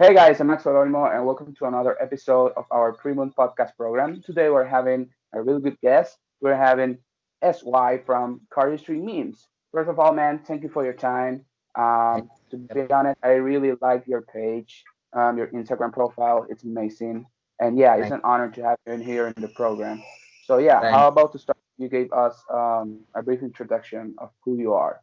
Hey guys, I'm Max Olmo, and welcome to another episode of our Primum podcast program. Today we're having a really good guest. We're having SY from Cardistry Memes. First of all, man, thank you for your time. To be Yep. honest, I really like your page, your Instagram profile. It's amazing, and yeah, it's Thank, an honor to have you in here in the program. So yeah, how thank. about to start? You gave us a brief introduction of who you are.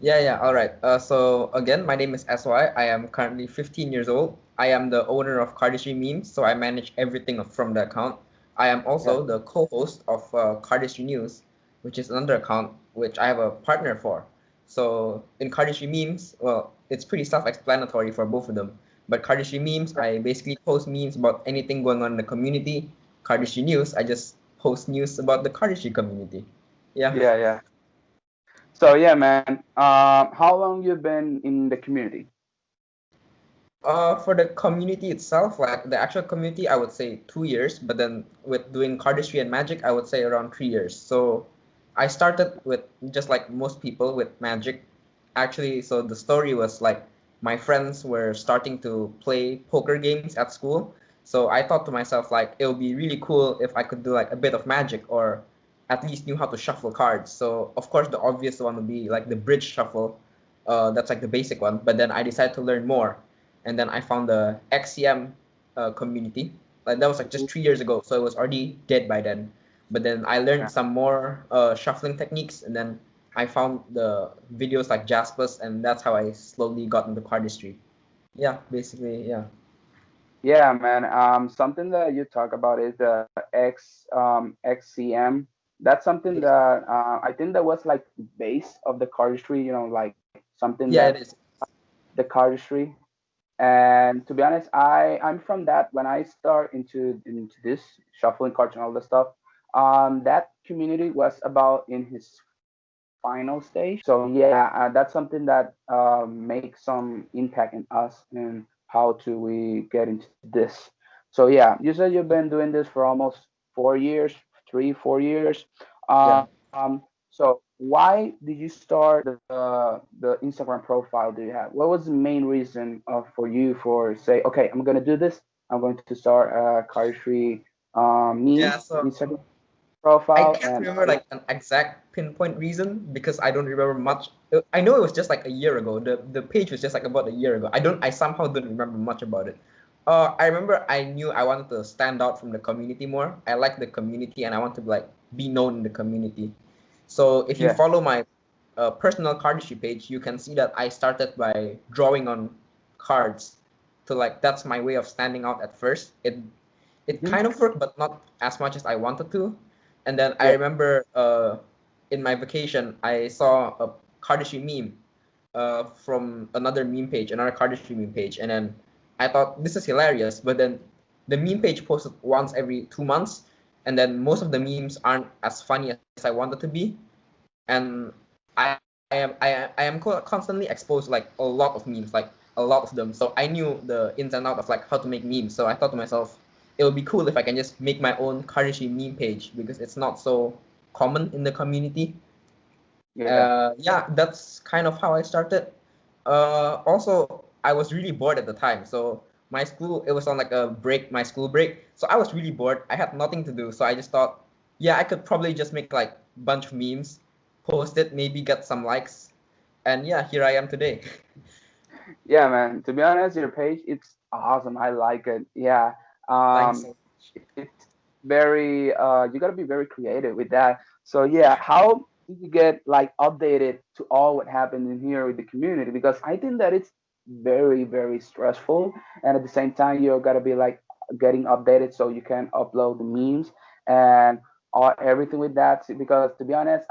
Yeah. All right. So again, my name is SY. I am currently 15 years old. I am the owner of Cardistry Memes, so I manage everything from the account. I am Yeah, also the co-host of Cardistry News, which is another account which I have a partner for. So in Cardistry Memes, well, it's pretty self-explanatory for both of them. But Cardistry Memes, I basically post memes about anything going on in the community. Cardistry News, I just post news about the Cardistry community. Yeah. yeah, yeah. So yeah, man. How long you been in the community? For the community itself, like the actual community, I would say 2 years, but then with doing cardistry and magic, I would say around 3 years. So I started with just like most people with magic. Actually, so the story was like my friends were starting to play poker games at school. So I thought to myself like it would be really cool if I could do like a bit of magic or at least knew how to shuffle cards. So of course the obvious one would be like the bridge shuffle. That's like the basic one. But then I decided to learn more and then I found the XCM community. Like that was like just 3 years ago, so it was already dead by then. But then I learned some more shuffling techniques, and then I found the videos like Jaspers, and that's how I slowly got into cardistry. Yeah, basically, yeah. Yeah, man. Something that you talk about is the XCM. That's something that I think that was like the base of the cardistry. Like something that Yeah, it is. the cardistry. And to be honest, I'm from that. When I start into this shuffling cards and all this stuff, that community was about in his final stage. So yeah, that's something that makes some impact in us and how to we get into this. So yeah, you said you've been doing this for almost 4 years, 3, 4 years. Yeah. So why did you start the Instagram profile do you have? What was the main reason for you for say, okay, I'm gonna do this. I'm going to start a cardistry Yeah, memes so Instagram I profile can't and remember yeah, like an exact pinpoint reason because I don't remember much. I know it was just like a year ago. The page was just like about a year ago. I somehow don't remember much about it. I remember I knew I wanted to stand out from the community more. I like the community and I want to like be known in the community. So if you yeah. follow my personal cardistry page, you can see that I started by drawing on cards. To like that's my way of standing out at first. It Hmm. kind of worked, but not as much as I wanted to. And then I Yeah. remember in my vacation, I saw a cardistry meme from another meme page, another cardistry meme page, and then I thought this is hilarious. But then the meme page posted once every 2 months, and then most of the memes aren't as funny as I wanted to be, and I am constantly exposed to like a lot of memes, like a lot of them. So I knew the ins and out of like how to make memes. So I thought to myself, it would be cool if I can just make my own Karishi meme page because it's not so common in the community. Yeah. Yeah, that's kind of how I started. Also, I was really bored at the time, so my school it was on like a break, my school break. So I was really bored. I had nothing to do, so I just thought, yeah, I could probably just make like a bunch of memes, post it, maybe get some likes, and yeah, here I am today. Yeah, man. To be honest, your page it's awesome. I like it. Yeah. Thanks. Um, it's very you gotta be very creative with that. So yeah, how did you get like updated to all what happened in here with the community? Because I think that it's very, very stressful and at the same time you gotta be like getting updated so you can upload the memes and everything with that. Because to be honest,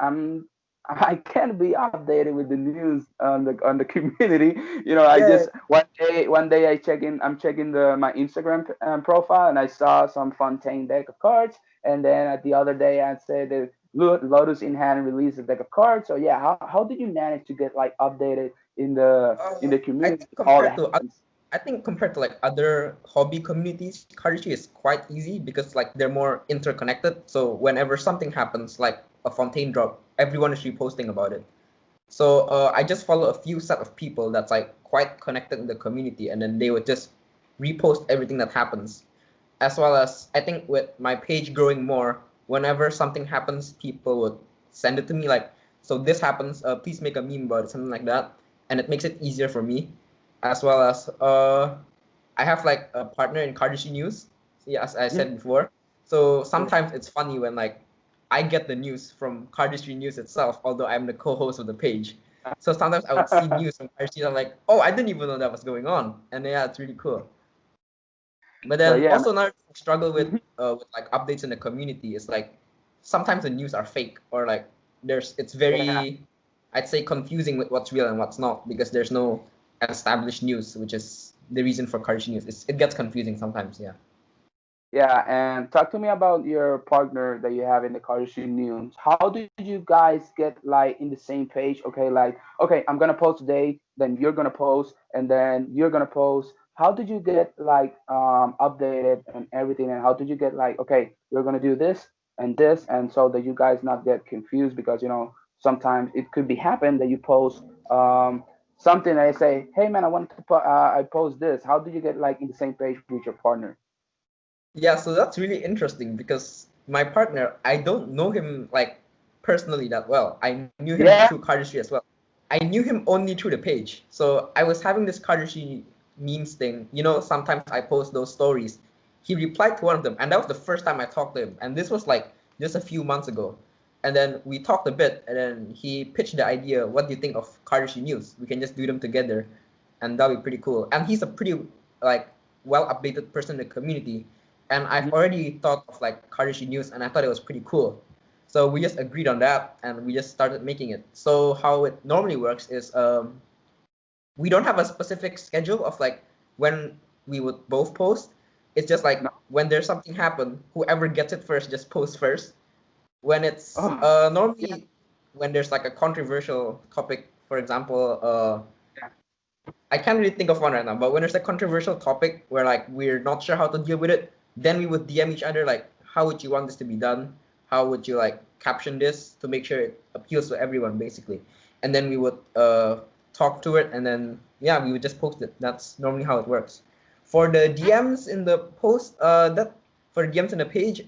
I can't be updated with the news on the community. I Yeah, just one day I'm checking my Instagram profile and I saw some Fontaine deck of cards, and then at the other day I said that Lotus in hand released a deck of cards. So yeah, how did you manage to get like updated in the I community think all compared that to happens? I think compared to like other hobby communities, Karachi is quite easy because like they're more interconnected. So whenever something happens, like a fontaine drop, everyone is reposting about it. So I just follow a few set of people that's like quite connected in the community, and then they would just repost everything that happens. As well as I think with my page growing more, whenever something happens, people would send it to me like, so this happens, please make a meme about it, something like that, and it makes it easier for me. As well as I have like a partner in Cardistry News, yeah, as I said before. So Yeah. sometimes it's funny when like I get the news from Cardistry News itself, although I'm the co-host of the page. So sometimes I would see news from Cardistry, and I'm like, oh, I didn't even know that was going on, and yeah, it's really cool. But So then yeah, also another struggle man. with like updates in the community is like sometimes the news are fake, or like it's Yeah. very, I'd say, confusing with what's real and what's not, because there's no established news, which is the reason for Kurdish news. It gets confusing sometimes, yeah. Yeah, and talk to me about your partner that you have in the Cardistry News. How do you guys get like in the same page? Okay, like okay, I'm gonna post today, then you're gonna post, and then you're gonna post. How did you get like updated and everything? And how did you get like okay, we're gonna do this, and so that you guys not get confused because sometimes it could be happen that you post something and I say, hey man, I want to I post this. How do you get like in the same page with your partner? Yeah, so that's really interesting because my partner, I don't know him like personally that well. I knew him through Yeah. Cardistry as well. I knew him only through the page. So I was having this Cardistry memes thing. Sometimes I post those stories. He replied to one of them, and that was the first time I talked to him. And this was like just a few months ago. And then we talked a bit, and then he pitched the idea, what do you think of Cardistry news? We can just do them together, and that'll be pretty cool. And he's a pretty like well updated person in the community, and I've already thought of like Cardistry news, and I thought it was pretty cool. So we just agreed on that, and we just started making it. So how it normally works is we don't have a specific schedule of like when we would both post. It's just like No. when there's something happen, whoever gets it first just posts first. When it's Oh, yeah, normally when there's like a controversial topic, for example, yeah. I can't really think of one right now, but when there's a controversial topic where like we're not sure how to deal with it, then we would DM each other like, how would you want this to be done? How would you like caption this to make sure it appeals to everyone, basically? And then we would talk to it, and then yeah, we would just post it. That's normally how it works. For the DMs in the post, that for the DMs in the page,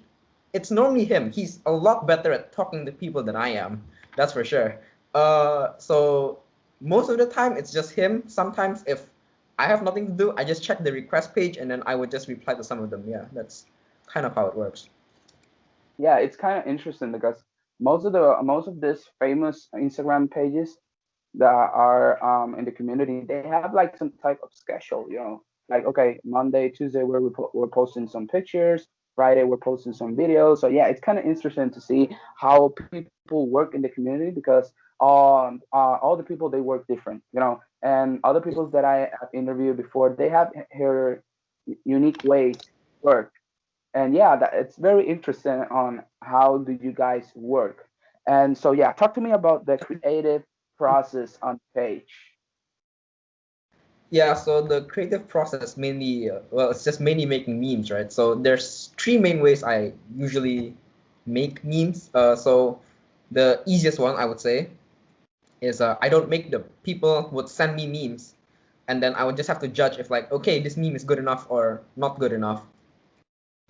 it's normally him. He's a lot better at talking to people than I am. That's for sure. So most of the time it's just him. Sometimes if I have nothing to do, I just check the request page, and then I would just reply to some of them. Yeah, that's kind of how it works. Yeah, it's kind of interesting because most of these famous Instagram pages that are in the community, they have like some type of schedule. Like okay, Monday, Tuesday we're posting some pictures. Friday we're posting some videos. So yeah, it's kind of interesting to see how people work in the community because all the people they work different. And other people that I have interviewed before, they have her unique ways to work. And yeah, it's very interesting on how do you guys work. And so yeah, talk to me about the creative process on page. Yeah, so the creative process mainly, well, it's just mainly making memes, right? So there's three main ways I usually make memes. So the easiest one I would say is I don't make them. People would send me memes, and then I would just have to judge if like, okay, this meme is good enough or not good enough.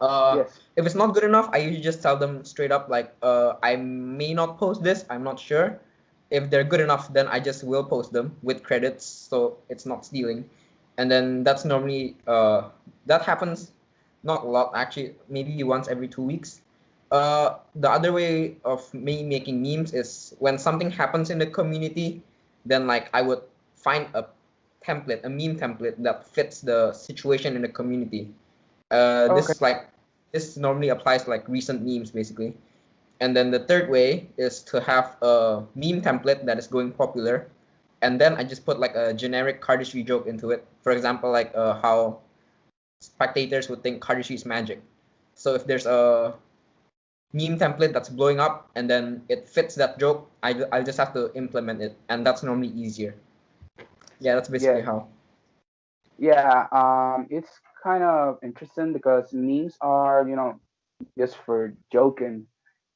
Yes. If it's not good enough, I usually just tell them straight up like, I may not post this. I'm not sure. If they're good enough, then I just will post them with credits, so it's not stealing. And then that's normally that happens not a lot actually, maybe once every 2 weeks. The other way of me making memes is when something happens in the community, then like I would find a meme template that fits the situation in the community. Okay. This normally applies to like recent memes basically. And then the third way is to have a meme template that is going popular, and then I just put like a generic cardistry joke into it. For example, like how spectators would think cardistry is magic. So if there's a meme template that's blowing up and then it fits that joke, I'll just have to implement it, and that's normally easier. Yeah, that's basically Yeah. how. Yeah. It's kind of interesting because memes are, just for joking.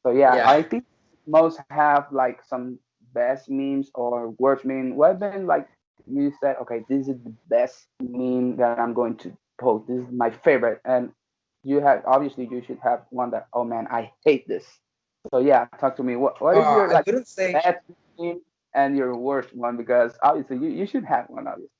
So yeah, Yeah. I think most have like some best memes or worst meme. Well, then like you said, okay, this is the best meme that I'm going to post. This is my favorite. And you have, obviously you should have one that, oh man, I hate this. So yeah, talk to me. What is your I like wouldn't say. best meme and your worst one? Because obviously you should have one, obviously.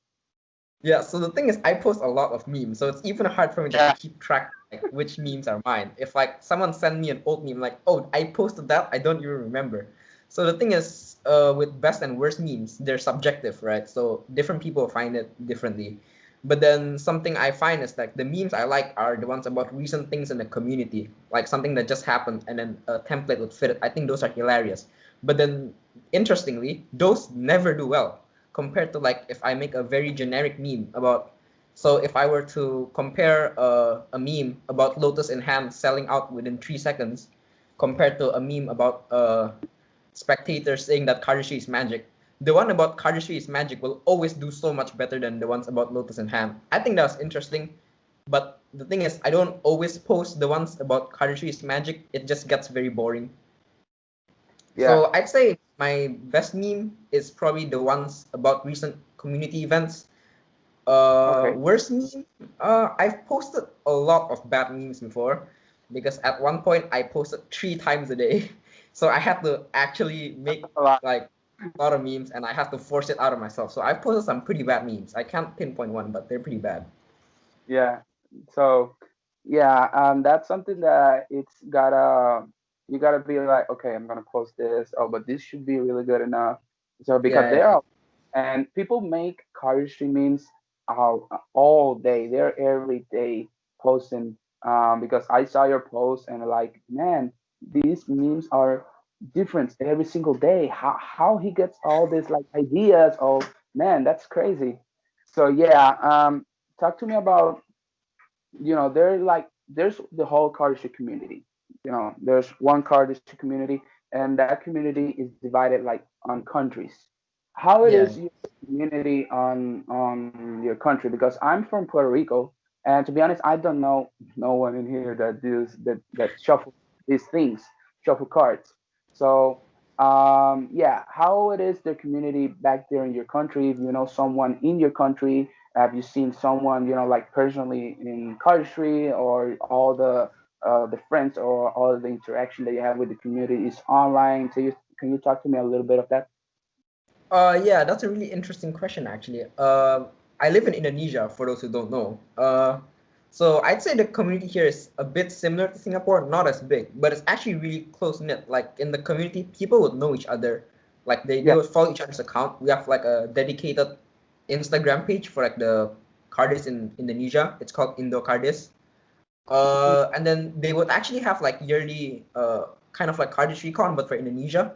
Yeah, so the thing is, I post a lot of memes, so it's even hard for me to Yeah. keep track like which memes are mine. If like someone send me an old meme, like, oh, I posted that, I don't even remember. So the thing is, with best and worst memes, they're subjective, right? So different people find it differently. But then something I find is like the memes I like are the ones about recent things in the community, like something that just happened and then a template would fit it. I think those are hilarious. But then interestingly, those never do well compared to like if I make a very generic meme about. So if I were to compare a meme about Lotus in hand selling out within 3 seconds compared to a meme about spectators saying that cardistry is magic, the one about cardistry is magic will always do so much better than the ones about Lotus in hand. I think that's interesting, but the thing is, I don't always post the ones about cardistry is magic. It just gets very boring. Yeah. So I'd say my best meme is probably the ones about recent community events. Okay. Worst meme? I've posted a lot of bad memes before because at one point I posted 3 times a day. So I had to actually make A lot. like a lot of memes and I have to force it out of myself. So I've posted some pretty bad memes. I can't pinpoint one, but they're pretty bad. Yeah. So yeah, that's something that it's gotta you gotta be like, okay, I'm gonna post this. Oh, but this should be really good enough. So because Yeah, they're yeah, all, and people make cardistry memes all day. They're every day posting. Because I saw your post and like, man, these memes are different every single day. How he gets all this like ideas? Oh man, that's crazy. So yeah, talk to me about, they're like, there's the whole cardistry community. There's one cardistry community, and that community is divided like on countries. How it yeah. is your community on your country? Because I'm from Puerto Rico, and to be honest, I don't know no one in here that does that shuffle these things, shuffle cards. So yeah, how it is the community back there in your country? If you know someone in your country, have you seen someone, like personally in cardistry, or all the friends or all the interaction that you have with the community is online? So can you talk to me a little bit of that? Yeah, that's a really interesting question, actually. I live in Indonesia, for those who don't know. So I'd say the community here is a bit similar to Singapore, not as big, but it's actually really close knit. Like in the community, people would know each other. Like they Yeah. would follow each other's account. We have like a dedicated Instagram page for like the Cardis in Indonesia. It's called Indo Cardis. And then they would actually have like yearly kind of like cardistry con, but for Indonesia.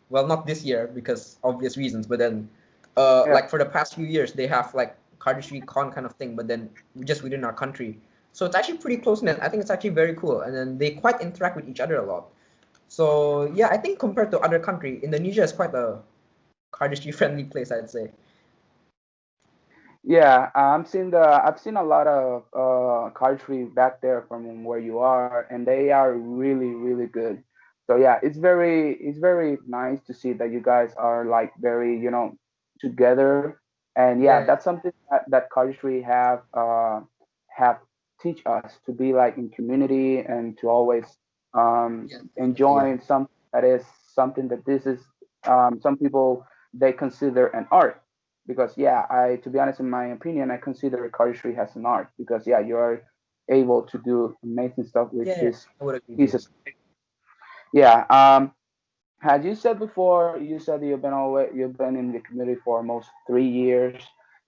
Well, not this year because obvious reasons, but then Yeah. like for the past few years they have like cardistry con kind of thing, but then just within our country. So it's actually pretty close knit. I think it's actually very cool, and then they quite interact with each other a lot. So yeah, I think compared to other country, Indonesia is quite a cardistry friendly place, I'd say. Yeah, I've seen a lot of cardistry back there from where you are, and they are really really good. So yeah, it's very nice to see that you guys are like very, together. And yeah, Yeah, that's something that cardistry have teach us to be like in community, and to always yeah, definitely, yeah. enjoy something that is something that this is, some people, they consider an art. Because yeah, I to be honest, in my opinion, I consider cardistry as an art, because yeah, you are able to do amazing stuff with Yeah, these I would agree too. pieces. Yeah. Had you said before, you said you've been in the community for almost 3 years,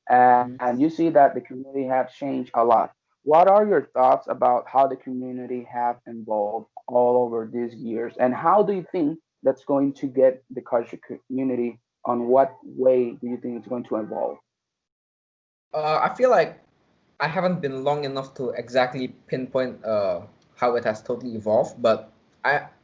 and Mhm. you see that the community have changed a lot. What are your thoughts about how the community have evolved all over these years, and how do you think that's going to get the culture community, on what way do you think it's going to evolve? I feel like I haven't been long enough to exactly pinpoint how it has totally evolved, but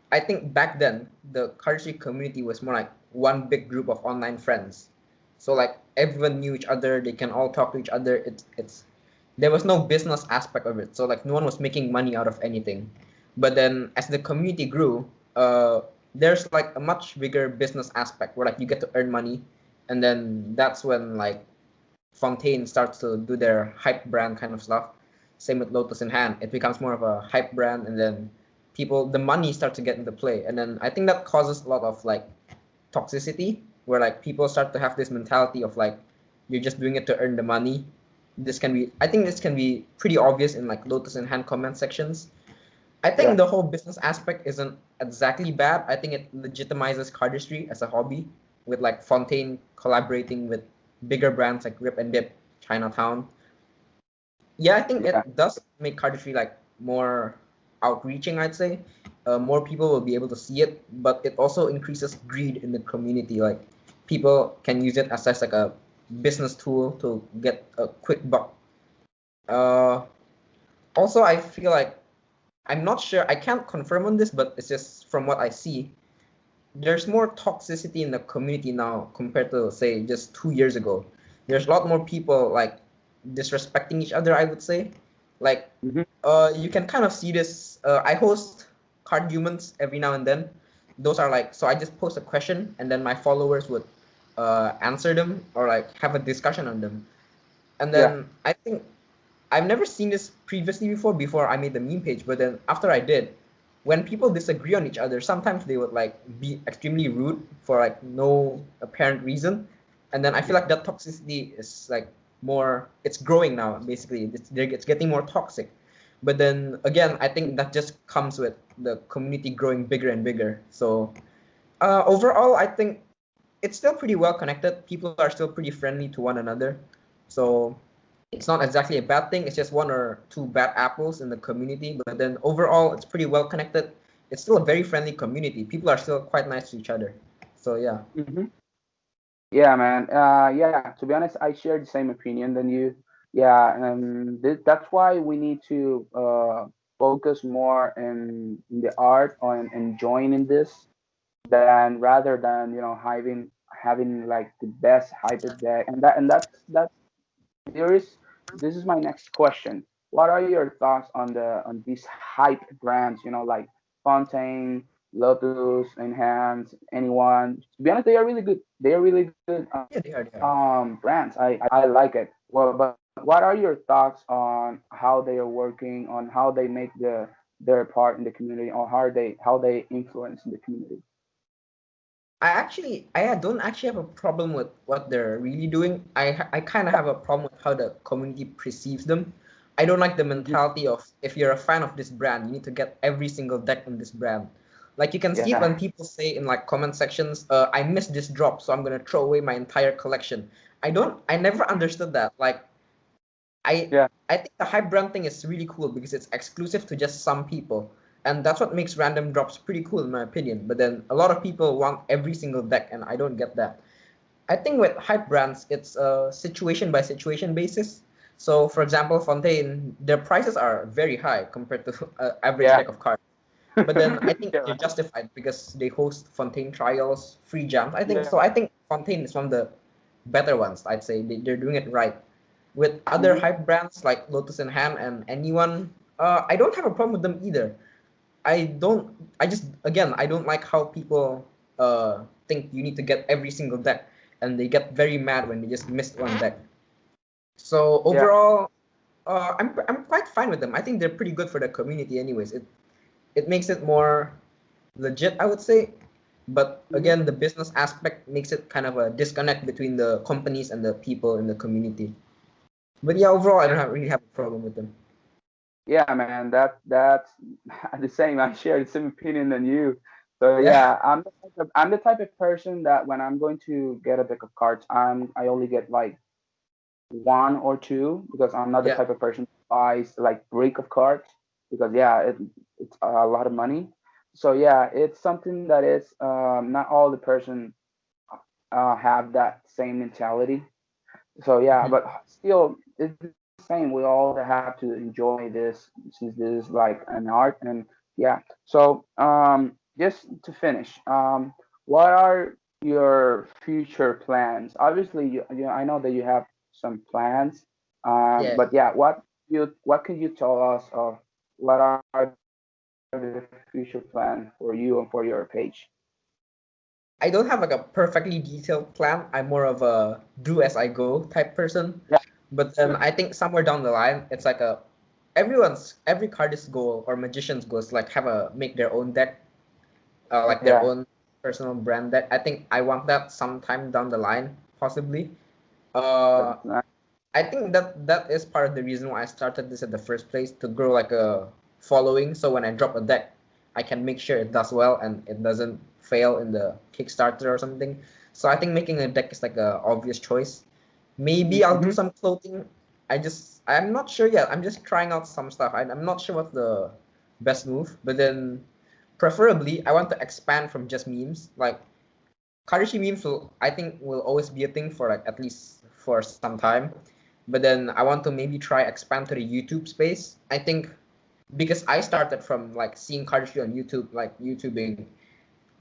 I think back then the cardistry community was more like one big group of online friends. So like everyone knew each other, they can all talk to each other. It's there was no business aspect of it. So like no one was making money out of anything. But then as the community grew, there's like a much bigger business aspect where like you get to earn money, and then that's when like Fontaine starts to do their hype brand kind of stuff. Same with Lotus in Hand. It becomes more of a hype brand, and then the money start to get into play, and then I think that causes a lot of like toxicity, where like people start to have this mentality of like you're just doing it to earn the money. I think this can be pretty obvious in like Lotus in Hand comment sections. I think Yeah, the whole business aspect isn't exactly bad. I think it legitimizes cardistry as a hobby, with like Fontaine collaborating with bigger brands like Rip and Dip, Chinatown. Yeah, I think yeah, it does make cardistry like more outreaching, I'd say. More people will be able to see it, but it also increases greed in the community. Like people can use it as like a business tool to get a quick buck. Uh, Also, I feel like I'm not sure. I can't confirm on this, but it's just from what I see. There's more toxicity in the community now compared to say just 2 years ago. There's a lot more people like disrespecting each other, I would say. Like hmm, you can kind of see this. I host card humans every now and then. Those are like, so I just post a question and then my followers would answer them or like have a discussion on them. And yeah, then I think I've never seen this previously before I made the meme page, but then after I did, when people disagree on each other, sometimes they would like be extremely rude for like no apparent reason. And then I feel like that toxicity is like it's growing now, basically. It's getting more toxic. But then again, I think that just comes with the community growing bigger and bigger. So overall, I think it's still pretty well connected. People are still pretty friendly to one another. So it's not exactly a bad thing. It's just one or two bad apples in the community. But then overall, it's pretty well connected. It's still a very friendly community. People are still quite nice to each other. So yeah. hmm. Yeah, man. Yeah, to be honest, I share the same opinion than you. Yeah, and that's why we need to focus more in the art on enjoying in this than rather than having like the best hype deck, and that's there is this is my next question. What are your thoughts on these hype brands, like Fontaine, Lotus, Enhance, anyone? To be honest, they are really good. They are really good Yeah, they are. They are. brands. I like it. Well, but what are your thoughts on how they are working, on how they make their part in the community, or how they influence in the community? I don't actually have a problem with what they're really doing. I kind of have a problem with how the community perceives them. I don't like the Hmm. mentality of if you're a fan of this brand, you need to get every single deck in this brand. Like you can see it Yeah, when people say in like comment sections, I missed this drop, so I'm gonna throw away my entire collection. I never understood that. Like I yeah, I think the hype brand thing is really cool because it's exclusive to just some people. And that's what makes random drops pretty cool in my opinion. But then a lot of people want every single deck and I don't get that. I think with hype brands, it's a situation by situation basis. So for example, Fontaine, their prices are very high compared to average yeah. deck of cards. But then I think Yeah, they're right. justified because they host Fontaine trials, free jams. I think Yeah. so. I think Fontaine is one of the better ones. I'd say they're doing it right. With other Hmm. hype brands like Lotus in Hand and anyone, I don't have a problem with them either. I don't. I just again, I don't like how people think you need to get every single deck, and they get very mad when they just missed one deck. So Yeah. overall, I'm quite fine with them. I think they're pretty good for the community, anyways. It makes it more legit, I would say. But Hmm. again, the business aspect makes it kind of a disconnect between the companies and the people in the community. But yeah, overall, I don't really have a problem with them. Yeah, man. That's the same. I share the same opinion than you. So Yeah. yeah, I'm the type of person that when I'm going to get a deck of cards, I only get like one or two because I'm not the Yeah. type of person who buys like break of cards because yeah, it's a lot of money. So yeah, it's something that is not all the person have that same mentality. So yeah, Mhm. but still it's the same. We all have to enjoy this since this is like an art. And yeah, so just to finish, what are your future plans? Obviously I know that you have some plans, Yeah. but yeah, what can you tell us of what are the future plans for you and for your page? I don't have like a perfectly detailed plan. I'm more of a do as I go type person. Yeah, But then I think somewhere down the line, it's like a every cardist goal or magician's goal is like have a make their own deck, like their Yeah, own personal brand deck. I think I want that sometime down the line, possibly. Uh, that's nice. I think that is part of the reason why I started this at the first place, to grow like a following. So when I drop a deck, I can make sure it does well and it doesn't fail in the Kickstarter or something. So I think making a deck is like a obvious choice. Maybe I'll do Mm-hmm. some clothing. I'm not sure yet. I'm just trying out some stuff. I'm not sure what's the best move, but then preferably I want to expand from just memes. Like Karashi memes will, I think, will always be a thing for like at least for some time. But then I want to maybe try expand to the YouTube space. I think because I started from like seeing Karashi on YouTube, like YouTubing.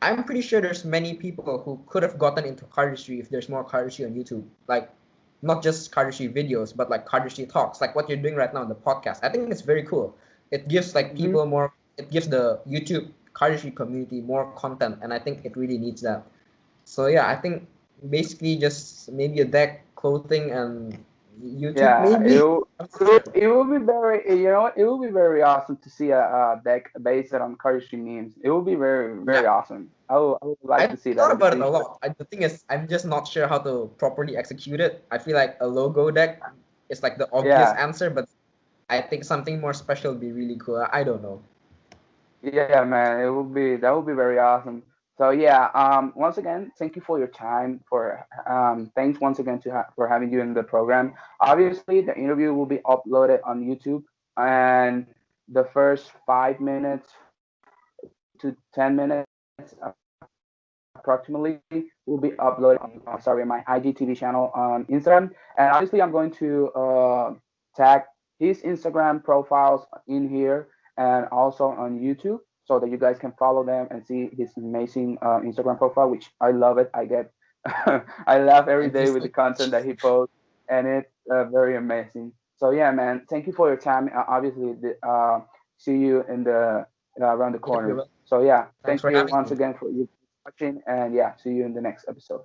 I'm pretty sure there's many people who could have gotten into cardistry if there's more cardistry on YouTube. Like not just cardistry videos, but like cardistry talks, like what you're doing right now on the podcast. I think it's very cool. It gives like Mm-hmm. people more. It gives the YouTube cardistry community more content, and I think it really needs that. So yeah, I think basically just maybe a deck, clothing, and YouTube Yeah, maybe. I'm not sure. it will be very, you know what, it will be very awesome to see a deck based on Cardistry memes. It will be very, Yeah, very awesome. I would like I to see that thought in the about it a future. lot. The thing is, I'm just not sure how to properly execute it. I feel like a logo deck is like the obvious Yeah, answer, but I think something more special would be really cool. I don't know. yeah, man, it will be, that would be very awesome. So yeah, once again, thank you for your time. Thanks once again for having you in the program. Obviously, the interview will be uploaded on YouTube, and the first 5 minutes to 10 minutes approximately will be uploaded on my IGTV channel on Instagram. And obviously, I'm going to tag his Instagram profiles in here and also on YouTube so that you guys can follow them and see his amazing Instagram profile, which I love it. I get, I laugh every Thank you day so with the much. content that he posts, and it's very amazing. So yeah, man, thank you for your time. Obviously, see you in the around the Yep, you're corner. welcome. So yeah, Thanks thank for you having once me. again for you watching, and yeah, see you in the next episode.